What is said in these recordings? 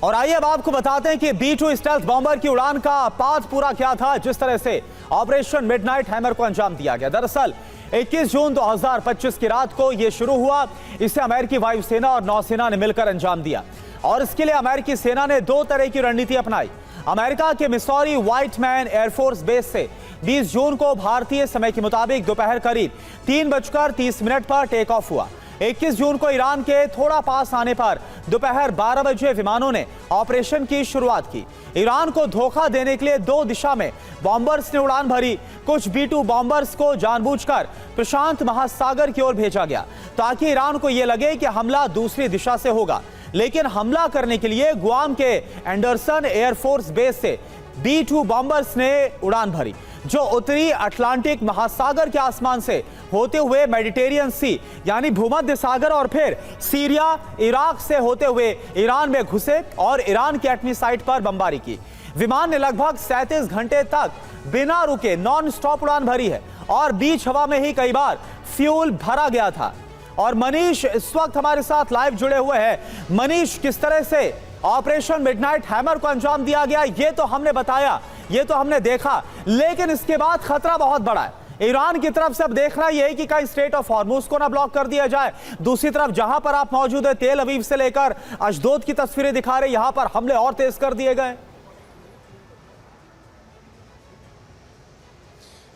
और आइए अब आपको बताते हैं कि B-2 स्टेल्थ बॉम्बर की उड़ान का पाथ पूरा क्या था, जिस तरह से ऑपरेशन मिडनाइट हैमर को अंजाम दिया गया। दरअसल 21 जून 2025 की रात को यह शुरू हुआ। इसे अमेरिकी वायुसेना और नौसेना ने मिलकर अंजाम दिया और इसके लिए अमेरिकी सेना ने दो तरह की रणनीति अपनाई। अमेरिका के मिसौरी व्हाइटमैन एयरफोर्स बेस से 20 जून को भारतीय समय के मुताबिक दोपहर करीब 3:30 पर टेक ऑफ हुआ। 21 जून को ईरान के थोड़ा पास आने पर दोपहर 12 बजे विमानों ने ऑपरेशन की शुरुआत की। ईरान को धोखा देने के लिए दो दिशा में बॉम्बर्स ने उड़ान भरी। कुछ B-2 बॉम्बर्स को जानबूझकर प्रशांत महासागर की ओर भेजा गया ताकि ईरान को यह लगे कि हमला दूसरी दिशा से होगा, लेकिन हमला करने के लिए गुआम के एंडरसन एयरफोर्स बेस से B-2 बॉम्बर्स ने उड़ान भरी, जो उत्तरी अटलांटिक महासागर के आसमान से होते हुए मेडिटेरियन सी यानी भूमध्य सागर और फिर सीरिया इराक से होते हुए ईरान में घुसे और ईरान की एटमी साइट पर बमबारी की। विमान ने लगभग 37 घंटे तक बिना रुके नॉन स्टॉप उड़ान भरी है और बीच हवा में ही कई बार फ्यूल भरा गया था। और मनीष इस वक्त हमारे साथ लाइव जुड़े हुए हैं। मनीष, किस तरह से ऑपरेशन मिडनाइट हैमर को अंजाम दिया गया ये तो हमने बताया, ये तो हमने देखा, लेकिन इसके बाद खतरा बहुत बड़ा है। ईरान की तरफ से अब देखना यह है कि कहीं स्ट्रेट ऑफ हॉर्मुज को ना ब्लॉक कर दिया जाए। दूसरी तरफ जहां पर आप मौजूद है, तेल अवीव से लेकर अशदोद की तस्वीरें दिखा रहे, यहां पर हमले और तेज कर दिए गए।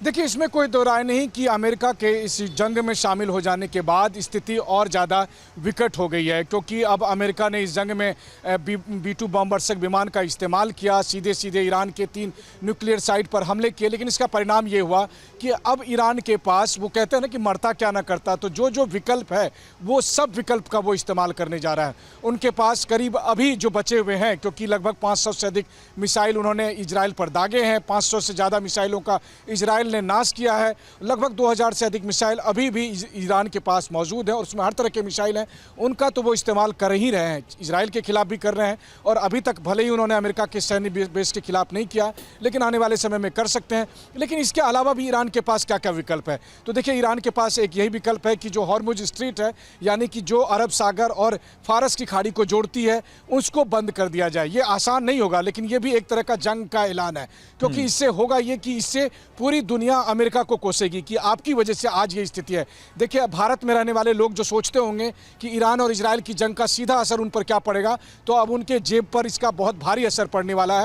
देखिए, इसमें कोई दो राय नहीं कि अमेरिका के इस जंग में शामिल हो जाने के बाद स्थिति और ज़्यादा विकट हो गई है, क्योंकि अब अमेरिका ने इस जंग में B-2 बॉम्बर्सक विमान का इस्तेमाल किया, सीधे सीधे ईरान के 3 न्यूक्लियर साइट पर हमले किए। लेकिन इसका परिणाम ये हुआ कि अब ईरान के पास, वो कहते हैं ना कि मरता क्या ना करता, तो जो जो विकल्प है वो सब विकल्प का वो इस्तेमाल करने जा रहा है। उनके पास करीब अभी जो बचे हुए हैं, क्योंकि लगभग 500 से अधिक मिसाइल उन्होंने इजराइल पर दागे हैं, 500 से ज़्यादा मिसाइलों का इजराइल ने नाश किया है, लगभग 2000 से अधिक मिसाइल अभी भी ईरान के पास मौजूद है और उसमें हर तरह के मिसाइल हैं, उनका तो वो इस्तेमाल कर ही रहे हैं, इजराइल के खिलाफ भी कर रहे हैं। और अभी तक भले ही उन्होंने अमेरिका के सैन्य बेस के खिलाफ नहीं किया, लेकिन आने वाले समय में कर सकते हैं। लेकिन इसके अलावा भी ईरान के पास क्या क्या विकल्प है, तो देखिए, ईरान के पास एक यही विकल्प है कि जो हॉर्मुज स्ट्रीट है, यानी कि जो अरब सागर और फारस की खाड़ी को जोड़ती है, उसको बंद कर दिया जाए। ये आसान नहीं होगा, लेकिन ये भी एक तरह का जंग का ऐलान है, क्योंकि इससे होगा ये कि इससे पूरी दुनिया अमेरिका को कोसेगी कि आपकी वजह से आज ये स्थिति है। देखिए, भारत में रहने वाले लोग जो सोचते होंगे कि ईरान और इजराइल की जंग का सीधा असर उन पर क्या पड़ेगा, तो अब उनके जेब पर इसका बहुत भारी असर पड़ने वाला है।